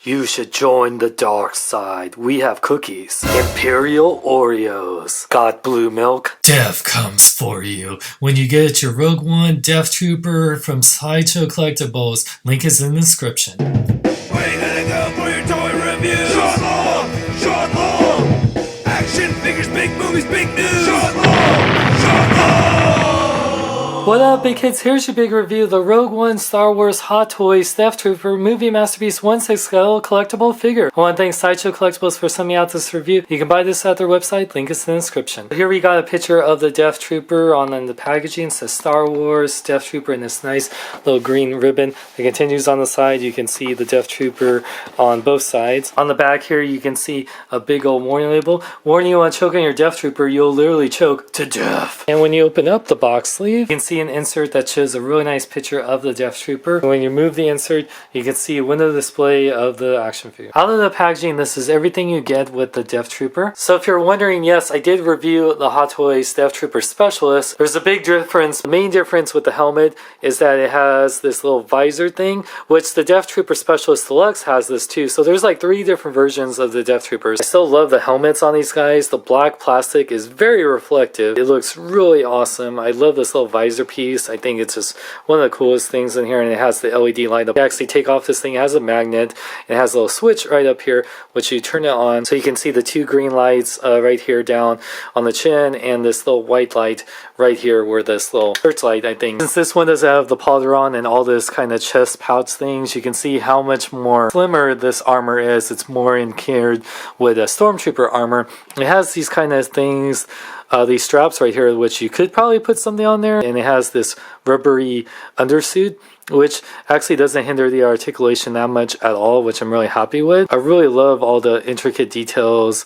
You should join the dark side. We have cookies, Imperial Oreos, got blue milk. Death comes for you when you get your Rogue One Death Trooper from Sideshow Collectibles. Link is in the description. Where you gonna go for your toy review? Short long! Short long! Action figures, big movies, big news! Short long! Short long! What up, big kids? Here's your big review. The Rogue One Star Wars Hot Toys Death Trooper Movie Masterpiece 1/6 scale collectible figure. I want to thank Sideshow Collectibles for sending me out this review. You can buy this at their website. Link is in the description. Here we got a picture of the Death Trooper on the packaging. It says Star Wars Death Trooper in this nice little green ribbon. It continues on the side. You can see the Death Trooper on both sides. On the back here, you can see a big old warning label. Warning you on choking your Death Trooper, you'll literally choke to death. And when you open up the box sleeve, you can see an insert that shows a really nice picture of the Death Trooper. When you move the insert, you can see a window display of the action figure. Out of the packaging, this is everything you get with the Death Trooper. So if you're wondering, yes, I did review the Hot Toys Death Trooper Specialist. There's a big difference. The main difference with the helmet is that it has this little visor thing, which the Death Trooper Specialist Deluxe has this too. So there's like 3 different versions of the Death Troopers. I still love the helmets on these guys. The black plastic is very reflective. It looks really awesome. I love this little visor piece. I think it's just one of the coolest things in here, and it has the LED light up. You actually take off this thing, it has a magnet. It has a little switch right up here, which you turn it on so you can see the 2 green lights right here down on the chin, and this little white light right here where this little searchlight, I think. Since this one doesn't have the pauldron and all this kind of chest pouch things, you can see how much more slimmer this armor is. It's more encased with a stormtrooper armor. It has these kind of things, these straps right here, which you could probably put something on there, and it has this rubbery undersuit, which actually doesn't hinder the articulation that much at all, which I'm really happy with. I really love all the intricate details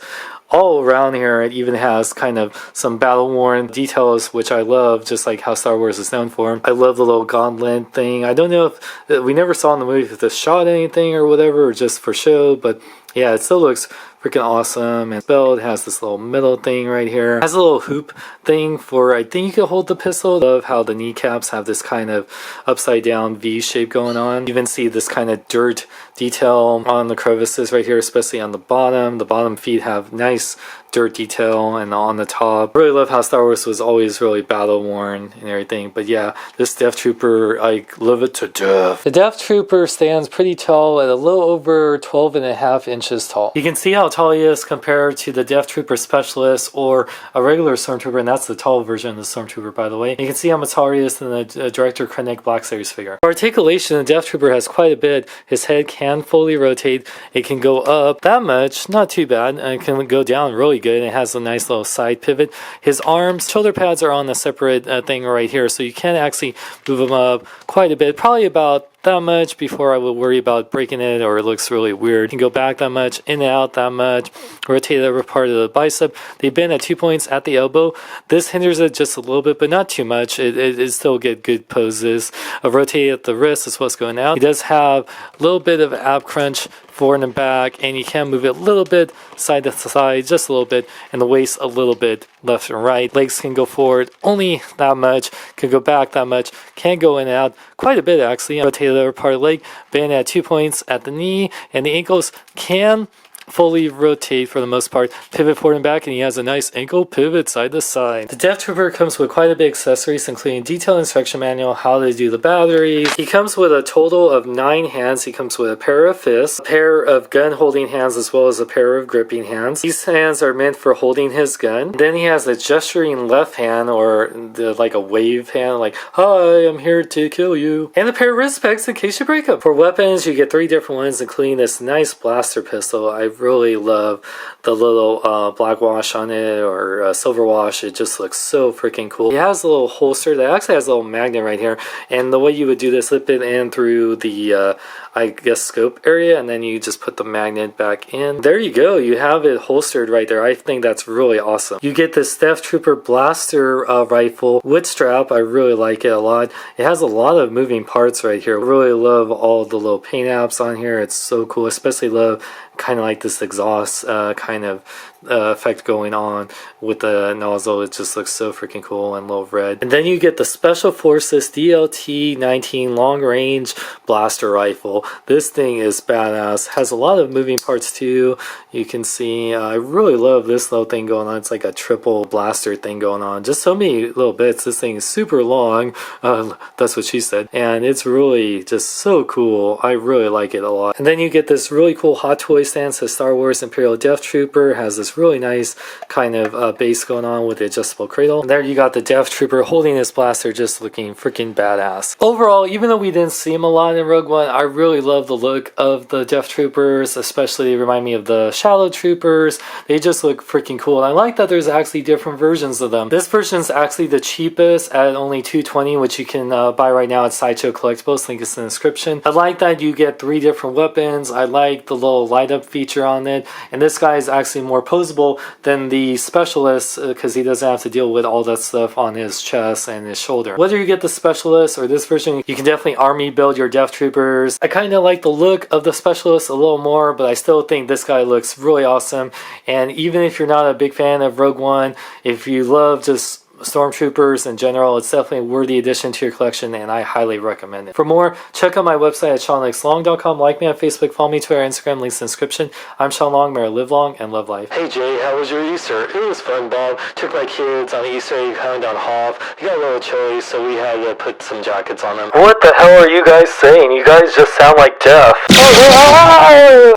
all around here. It even has kind of some battle-worn details, which I love, just like how Star Wars is known for. I love the little gauntlet thing. I don't know if we never saw in the movie if this shot anything or whatever, or just for show, but yeah, it still looks freaking awesome. And belt has this little metal thing right here. It has a little hoop thing for, I think you can hold the pistol. I love how the kneecaps have this kind of upside down V shape going on. You even see this kind of dirt detail on the crevices right here, especially on the bottom. The bottom feet have nice dirt detail, and on the top. I really love how Star Wars was always really battle worn and everything. But yeah, this Death Trooper, I love it to death. The Death Trooper stands pretty tall at a little over 12.5 inches tall. You can see how tall he is compared to the Death Trooper Specialist or a regular Stormtrooper, and that's the tall version of the Stormtrooper, by the way. You can see how much taller he is than the Director Krennic Black Series figure. For articulation, the Death Trooper has quite a bit. His head can fully rotate. It can go up that much, not too bad, and it can go down really good. It has a nice little side pivot. His arms, shoulder pads are on a separate thing right here, so you can actually move them up quite a bit, probably about that much before I would worry about breaking it or it looks really weird. You can go back that much, in and out that much, rotate the upper part of the bicep. They bend at 2 points at the elbow. This hinders it just a little bit, but not too much. It still get good poses. Rotate at the wrist is what's going out. He does have a little bit of ab crunch forward and back, and you can move it a little bit side to side, just a little bit, and the waist a little bit left and right. Legs can go forward only that much, can go back that much, can go in and out quite a bit actually. Rotate the upper part of the leg, bend at 2 points at the knee, and the ankles can fully rotate for the most part, pivot forward and back, and he has a nice ankle pivot side to side. The Death Trooper comes with quite a bit of accessories, including detailed instruction manual, how to do the batteries. He comes with a total of 9 hands. He comes with a pair of fists, a pair of gun holding hands, as well as a pair of gripping hands. These hands are meant for holding his gun. Then he has a gesturing left hand, or like a wave hand, like, hi, I'm here to kill you. And a pair of wrist pegs in case you break up. For weapons, you get 3 different ones, including this nice blaster pistol. I really love the little black wash on it, or silver wash. It just looks so freaking cool. It has a little holster that actually has a little magnet right here, and the way you would do this, slip it in through the I guess scope area, and then you just put the magnet back in. There you go, you have it holstered right there. I think that's really awesome. You get this Death Trooper blaster rifle with strap. I really like it a lot. It has a lot of moving parts right here. I really love all the little paint apps on here. It's so cool, especially love kind of like this exhaust kind of effect going on with the nozzle. It just looks so freaking cool and a little red. And then you get the Special Forces DLT-19 long range blaster rifle. This thing is badass. Has a lot of moving parts too. You can see, I really love this little thing going on. It's like a triple blaster thing going on. Just so many little bits. This thing is super long. That's what she said. And it's really just so cool. I really like it a lot. And then you get this really cool Hot Toy stand. So Star Wars Imperial Death Trooper has this really nice kind of base going on with the adjustable cradle. And there you got the Death Trooper holding his blaster, just looking freaking badass. Overall, even though we didn't see him a lot in Rogue One, I really love the look of the Death Troopers, especially they remind me of the Shadow Troopers. They just look freaking cool. And I like that there's actually different versions of them. This version is actually the cheapest at only $220, which you can buy right now at Sideshow Collectibles. Link is in the description. I like that you get 3 different weapons. I like the little light up feature on it. And this guy is actually more posable than the Specialist because he doesn't have to deal with all that stuff on his chest and his shoulder. Whether you get the Specialist or this version, you can definitely army build your Death Troopers. I kind of like the look of the Specialist a little more, but I still think this guy looks really awesome. And even if you're not a big fan of Rogue One, if you love just Stormtroopers in general, it's definitely a worthy addition to your collection, and I highly recommend it. For more, check out my website at SeanLikesLong.com. Like me on Facebook, follow me, Twitter, Instagram, links in the description. I'm Sean Long. May I live long and love life. Hey Jay, how was your Easter? It was fun, Bob. Took my kids on Easter egg hunt on Hoff. It got a little chilly, so we had to put some jackets on them. What the hell are you guys saying? You guys just sound like deaf.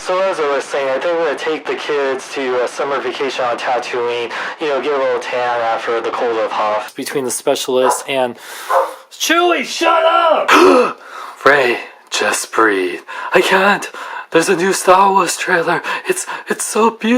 So as I was saying, I think we're going to take the kids to a summer vacation on Tatooine, you know, get a little tan after the cold of Hoff. Between the Specialist and... Chewie, shut up! Ray, just breathe. I can't. There's a new Star Wars trailer. It's so beautiful.